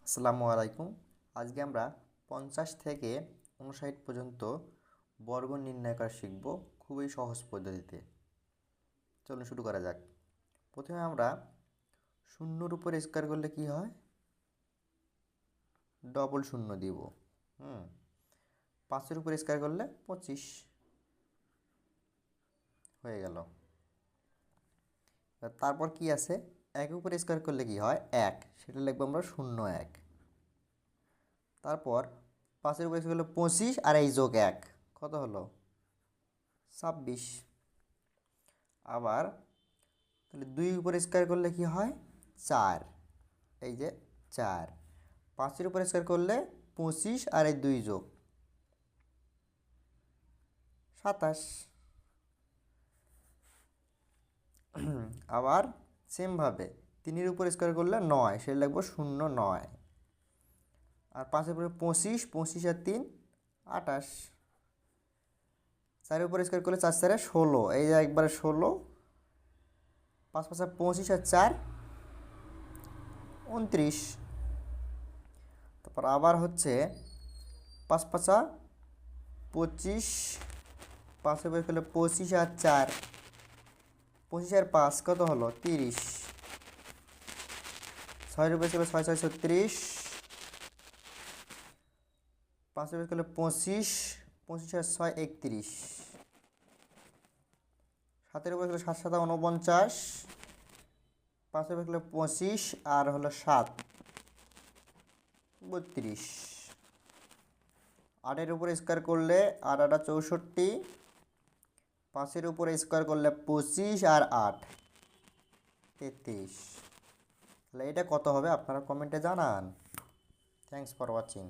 আসসালামু আলাইকুম। আজকে আমরা 50 থেকে 59 পর্যন্ত বর্গ নির্ণয় করা শিখব খুবই সহজ পদ্ধতিতে। চলুন শুরু করা যাক। প্রথমে আমরা শূন্যর উপর স্কোয়ার করলে কি হয়, ডবল শূন্য দিব। 5-এর উপর স্কোয়ার করলে 25 হয়ে গেল। তারপর কি আছে, 1 উপর স্কোয়ার করলে কি হয়, 1, সেটা লিখবো আমরা 0 1। তারপর 5-এর উপর স্কোয়ার করলে 25 আর এই যোগ 1 কত হলো, 26। আবার তাহলে 2 উপর স্কোয়ার করলে কি হয়, 4, এই যে 4। 5-এর উপর স্কোয়ার করলে 25 আর এই 2 যোগ 27। আবার সেমভাবে 3-এর উপর স্কোয়ার করলে 9, সেটা লিখবো 0 9। আর 5-এর উপরে 25, 25 আর 3 28। 4-এর উপর স্কোয়ার করলে 4 4 16, এই যে একবারে 16। 5 5 25 আর 4 29। তারপর আবার হচ্ছে 5 5 25, 5-এর উপর করলে 25 আর 4, 25 আর 5 কত হলো, 30। 6-এর উপর করলে 6 6 36, 5-এর উপর করলে 25, 25 আর 6 31। 7-এর উপর করলে 7 7 49, 5-এর উপর করলে 25 আর হলো 7 32। 8-এর উপরে স্কোয়ার করলে 8 8 64, 5-এর উপরে স্কোয়ার করলে 25 আর 8 33। তাহলে এটা কত হবে আপনারা কমেন্টে জানান। Thanks for watching.